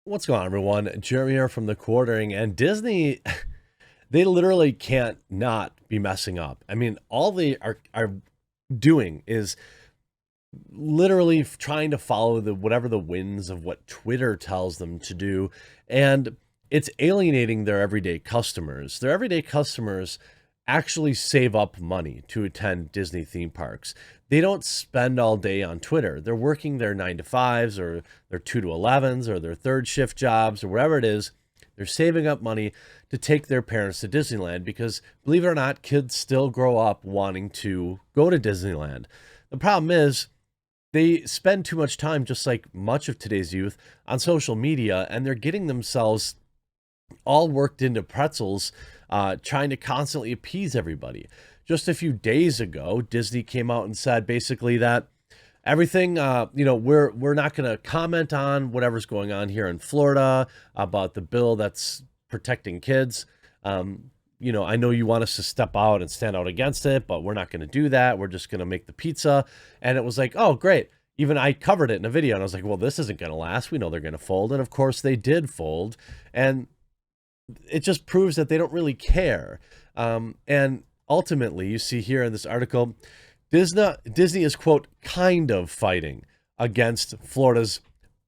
What's going on, everyone? Jeremy here from the Quartering, and Disney, they literally can't not be messing up. I mean, all they are doing is literally trying to follow the whatever the winds of what Twitter tells them to do, and it's alienating their everyday customers. Their everyday customers actually save up money to attend Disney theme parks. They don't spend all day on Twitter. They're working their 9 to 5s or their 2 to 11s or their third shift jobs or wherever it is. They're saving up money to take their parents to Disneyland because, believe it or not, kids still grow up wanting to go to Disneyland. The problem is they spend too much time, just like much of today's youth, on social media, and they're getting themselves all worked into pretzels, trying to constantly appease everybody. Just a few days ago, Disney came out and said basically that everything, we're not going to comment on whatever's going on here in Florida about the bill that's protecting kids. I know you want us to step out and stand out against it, but we're not going to do that. We're just going to make the pizza. And it was like, oh, great. Even I covered it in a video, and I was like, well, this isn't going to last. We know they're going to fold. And of course, they did fold. And it just proves that they don't really care. And ultimately, you see here in this article, Disney is, quote, kind of fighting against Florida's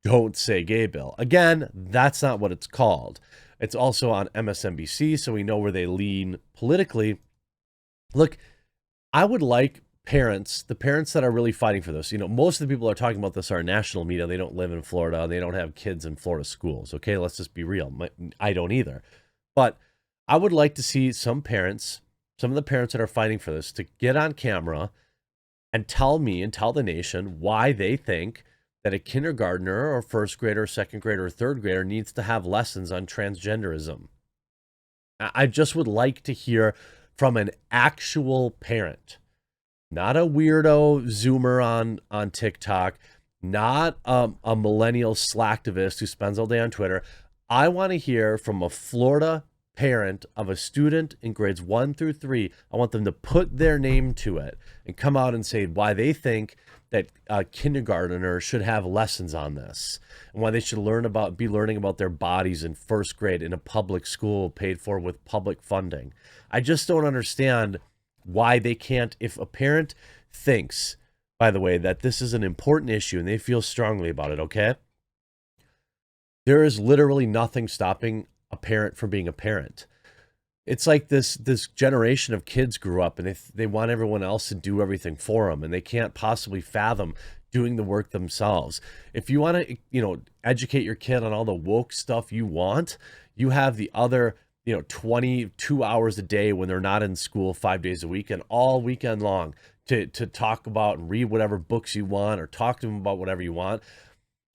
Don't Say Gay bill. Again, that's not what it's called. It's also on MSNBC, so we know where they lean politically. Look, I would like the parents that are really fighting for this. Most of the people that are talking about this are national media. They don't live in Florida. They don't have kids in Florida schools. Okay, let's just be real. I don't either. But I would like to see some of the parents that are fighting for this, to get on camera and tell me and tell the nation why they think that a kindergartner or first grader, second grader, or third grader needs to have lessons on transgenderism. I just would like to hear from an actual parent, not a weirdo Zoomer on TikTok, not a millennial slacktivist who spends all day on Twitter. I want to hear from a Florida parent of a student in grades 1 through 3. I want them to put their name to it and come out and say why they think that a kindergartner should have lessons on this, and why they should be learning about their bodies in first grade in a public school paid for with public funding. I just don't understand why they can't. If a parent thinks, by the way, that this is an important issue and they feel strongly about it, okay? There is literally nothing stopping a parent from being a parent. It's like this generation of kids grew up, and they want everyone else to do everything for them, and they can't possibly fathom doing the work themselves. If you want to, educate your kid on all the woke stuff you want, you have the other, 22 hours a day when they're not in school 5 days a week and all weekend long to talk about and read whatever books you want or talk to them about whatever you want.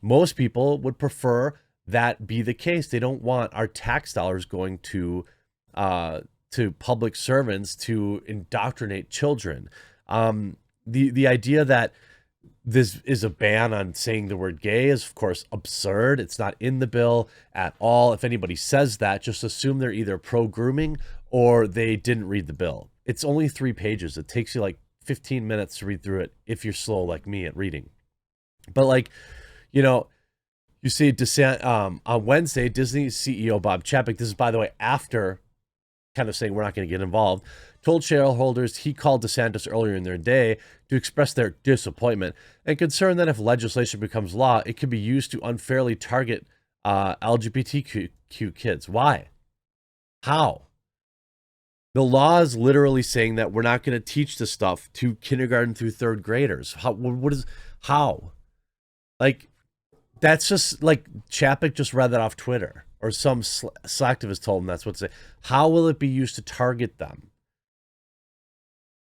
Most people would prefer that be the case. They don't want our tax dollars going to public servants to indoctrinate children. The idea that this is a ban on saying the word gay is, of course, absurd. It's not in the bill at all. If anybody says that, just assume they're either pro-grooming or they didn't read the bill. It's only 3 pages. It takes you like 15 minutes to read through it if you're slow like me at reading. But you see on Wednesday, Disney CEO Bob Chapek, this is, by the way, after kind of saying we're not going to get involved, told shareholders he called DeSantis earlier in their day to express their disappointment and concern that if legislation becomes law, it could be used to unfairly target LGBTQ kids. Why? How? The law is literally saying that we're not going to teach this stuff to kindergarten through third graders. How? Like, that's just like Chapek just read that off Twitter, or some slacktivist told him that's what to say. How will it be used to target them?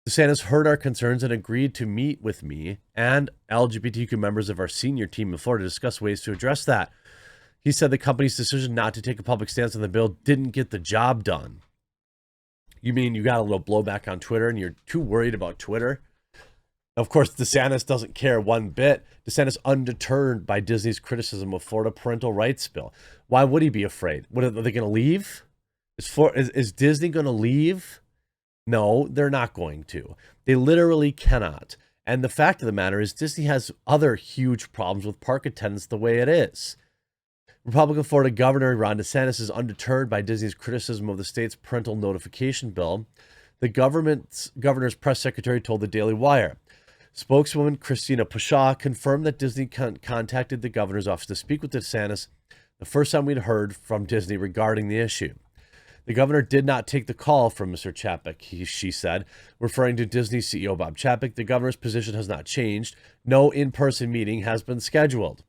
DeSantis heard our concerns and agreed to meet with me and LGBTQ members of our senior team in Florida to discuss ways to address that. He said the company's decision not to take a public stance on the bill didn't get the job done. You mean you got a little blowback on Twitter and you're too worried about Twitter? Of course, DeSantis doesn't care one bit. DeSantis undeterred by Disney's criticism of Florida parental rights bill. Why would he be afraid? Are they going to leave? Is Disney going to leave? No, they're not going to. They literally cannot. And the fact of the matter is Disney has other huge problems with park attendance the way it is. Republican Florida Governor Ron DeSantis is undeterred by Disney's criticism of the state's parental notification bill. The governor's press secretary told the Daily Wire. Spokeswoman Christina Pashaw confirmed that Disney contacted the governor's office to speak with DeSantis, the first time we'd heard from Disney regarding the issue. The governor did not take the call from Mr. Chapek, she said, referring to Disney CEO Bob Chapek. The governor's position has not changed. No in-person meeting has been scheduled.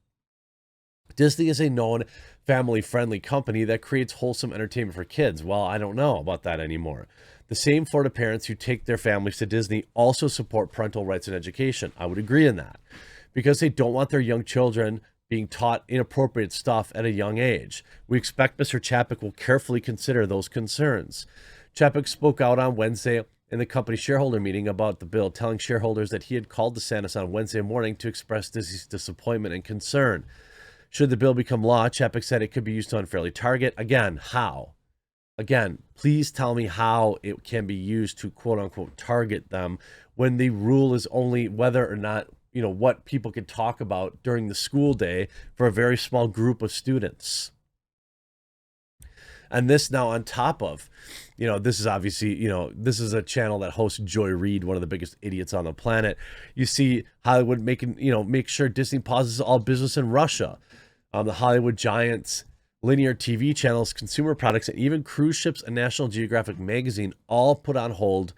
Disney is a known family-friendly company that creates wholesome entertainment for kids. Well, I don't know about that anymore. The same Florida parents who take their families to Disney also support parental rights and education. I would agree in that, because they don't want their young children being taught inappropriate stuff at a young age. We expect Mr. Chapek will carefully consider those concerns. Chapek spoke out on Wednesday in the company shareholder meeting about the bill, telling shareholders that he had called DeSantis on Wednesday morning to express Disney's disappointment and concern. Should the bill become law, Chapek said it could be used to unfairly target. Again, how? Again, please tell me how it can be used to quote unquote target them when the rule is only whether or not, what people can talk about during the school day for a very small group of students. And this now on top of, this is obviously, this is a channel that hosts Joy Reid, one of the biggest idiots on the planet. You see Hollywood make sure Disney pauses all business in Russia. The Hollywood giants, linear TV channels, consumer products, and even cruise ships and National Geographic magazine all put on hold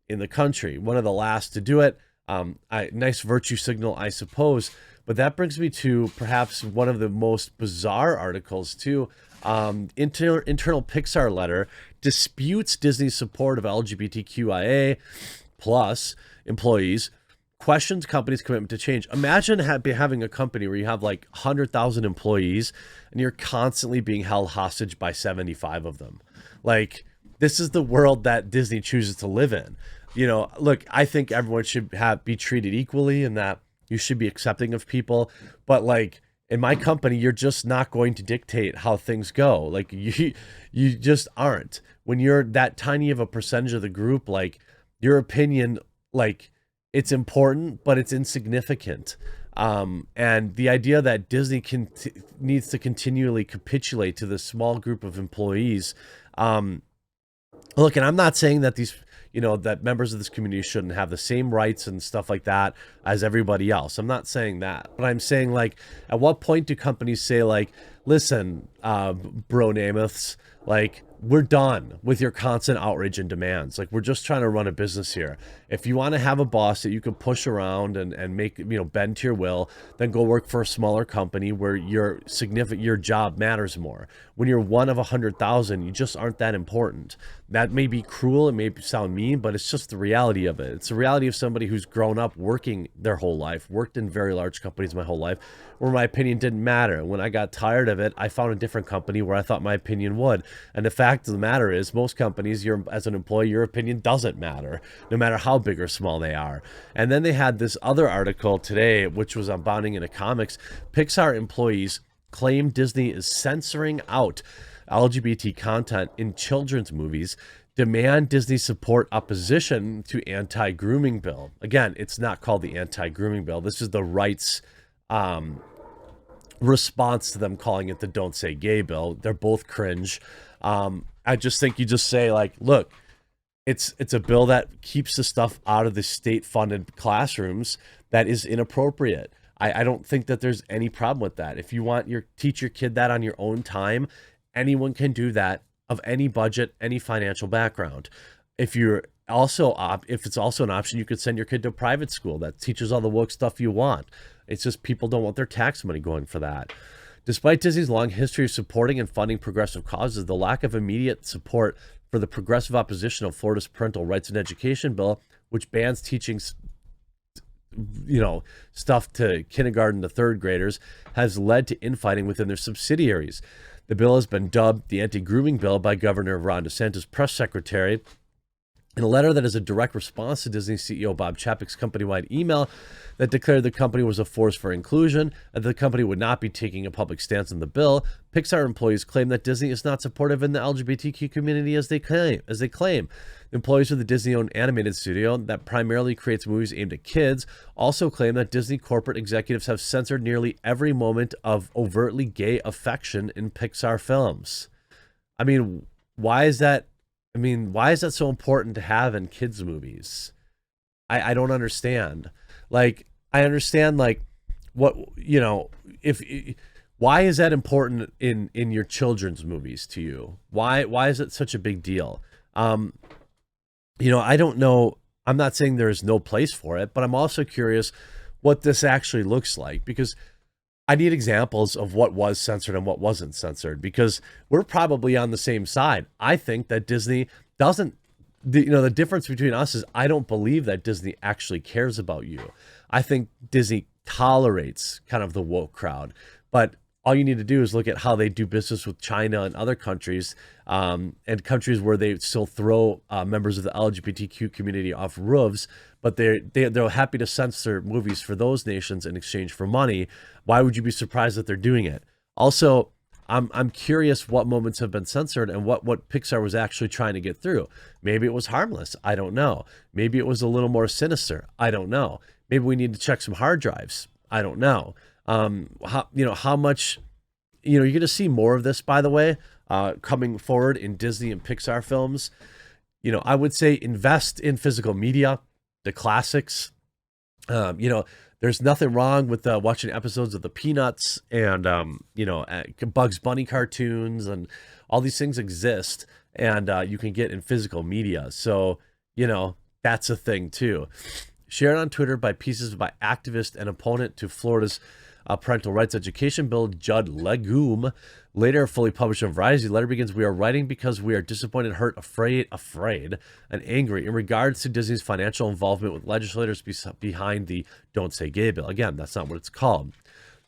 in the country. One of the last to do it. Nice virtue signal, I suppose. But that brings me to perhaps one of the most bizarre articles too. Internal Pixar letter disputes Disney's support of LGBTQIA plus employees, questions company's commitment to change. Imagine having a company where you have like 100,000 employees and you're constantly being held hostage by 75 of them. Like, this is the world that Disney chooses to live in. Look, I think everyone should be treated equally and that you should be accepting of people. But like in my company, you're just not going to dictate how things go. Like you just aren't. When you're that tiny of a percentage of the group, like your opinion, like, it's important, but it's insignificant. And the idea that Disney needs to continually capitulate to this small group of employees. Look, and I'm not saying that that members of this community shouldn't have the same rights and stuff like that as everybody else. I'm not saying that, but I'm saying, like, at what point do companies say, like, listen, bro Namaths, like, we're done with your constant outrage and demands. Like, we're just trying to run a business here. If you want to have a boss that you can push around and make, bend to your will, then go work for a smaller company where your job matters more. When you're one of 100,000, you just aren't that important. That may be cruel, it may sound mean, but it's just the reality of it. It's the reality of somebody who's grown up working their whole life, worked in very large companies my whole life, where my opinion didn't matter. When I got tired of it, I found a different company where I thought my opinion would. And the fact of the matter is, most companies, as an employee, your opinion doesn't matter, no matter how big or small they are. And then they had this other article today, which was on Bounding into Comics. Pixar employees claim Disney is censoring out LGBT content in children's movies, demand Disney support opposition to anti-grooming bill. Again, it's not called the anti-grooming bill. This is the rights response to them calling it the Don't Say Gay bill. They're both cringe. I just think you just say, like, look, it's a bill that keeps the stuff out of the state-funded classrooms that is inappropriate. I don't think that there's any problem with that. If you want teach your kid that on your own time, anyone can do that, of any budget, any financial background. If it's also an option, you could send your kid to a private school that teaches all the woke stuff you want. It's just people don't want their tax money going for that. Despite Disney's long history of supporting and funding progressive causes, the lack of immediate support for the progressive opposition of Florida's parental rights and education bill, which bans teaching stuff to kindergarten to third graders, has led to infighting within their subsidiaries. The bill has been dubbed the anti-grooming bill by Governor Ron DeSantis' press secretary, In a letter that is a direct response to Disney CEO Bob Chapek's company-wide email that declared the company was a force for inclusion and the company would not be taking a public stance on the bill, Pixar employees claim that Disney is not supportive in the LGBTQ community as they claim. Employees of the Disney-owned animated studio that primarily creates movies aimed at kids also claim that Disney corporate executives have censored nearly every moment of overtly gay affection in Pixar films. I mean, why is that? Why is that so important to have in kids' movies? I don't understand. Like, I understand, like, what, you know, why is that important in your children's movies to you? Why is it such a big deal? You know, I don't know. I'm not saying there's no place for it, but I'm also curious what this actually looks like, because I need examples of what was censored and what wasn't censored, because we're probably on the same side. I think that Disney doesn't, the difference between us is I don't believe that Disney actually cares about you. I think Disney tolerates kind of the woke crowd, but all you need to do is look at how they do business with China and other countries, and countries where they still throw members of the LGBTQ community off roofs, but they're happy to censor movies for those nations in exchange for money. Why would you be surprised that they're doing it? Also, I'm curious what moments have been censored and what Pixar was actually trying to get through. Maybe it was harmless. I don't know. Maybe it was a little more sinister. I don't know. Maybe we need to check some hard drives. I don't know. How much, you're going to see more of this, by the way, coming forward in Disney and Pixar films. I would say invest in physical media, the classics. There's nothing wrong with watching episodes of the Peanuts and, Bugs Bunny cartoons, and all these things exist, and you can get in physical media. So, that's a thing too. Shared on Twitter by pieces by activist and opponent to Florida's parental rights education bill, Judd Legume. Later fully published in Variety, the letter begins, "We are writing because we are disappointed, hurt, afraid, and angry in regards to Disney's financial involvement with legislators behind the Don't Say Gay bill." Again, that's not what it's called.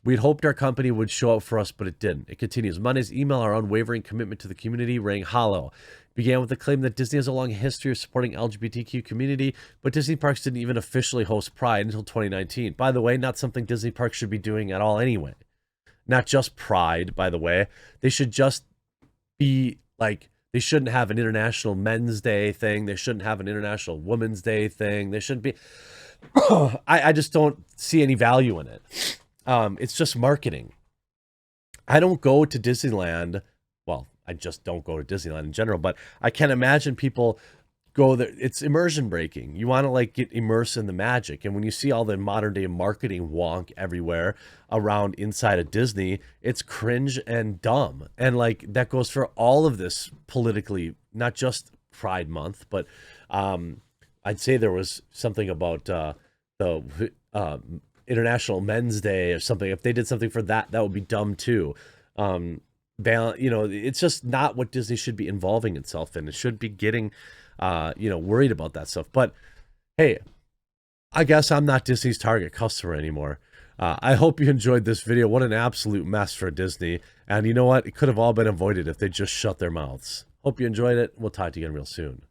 "We'd hoped our company would show up for us, but it didn't." It continues, "Monday's email, our unwavering commitment to the community, rang hollow. Began with the claim that Disney has a long history of supporting LGBTQ community, but Disney Parks didn't even officially host Pride until 2019. By the way, not something Disney Parks should be doing at all anyway. Not just Pride, by the way. They should just be like, they shouldn't have an International Men's Day thing. They shouldn't have an International Women's Day thing. They shouldn't be. I just don't see any value in it. It's just marketing. I don't go to Disneyland. Well, I just don't go to Disneyland in general, but I can imagine people go there. It's immersion breaking. You want to like get immersed in the magic. And when you see all the modern day marketing wonk everywhere around inside of Disney, it's cringe and dumb. And like that goes for all of this politically, not just Pride Month, but I'd say there was something about the International Men's Day or something. If they did something for that, that would be dumb too. It's just not what Disney should be involving itself in. It should be getting, worried about that stuff. But hey, I guess I'm not Disney's target customer anymore. I hope you enjoyed this video. What an absolute mess for Disney. And you know what? It could have all been avoided if they just shut their mouths. Hope you enjoyed it. We'll talk to you again real soon.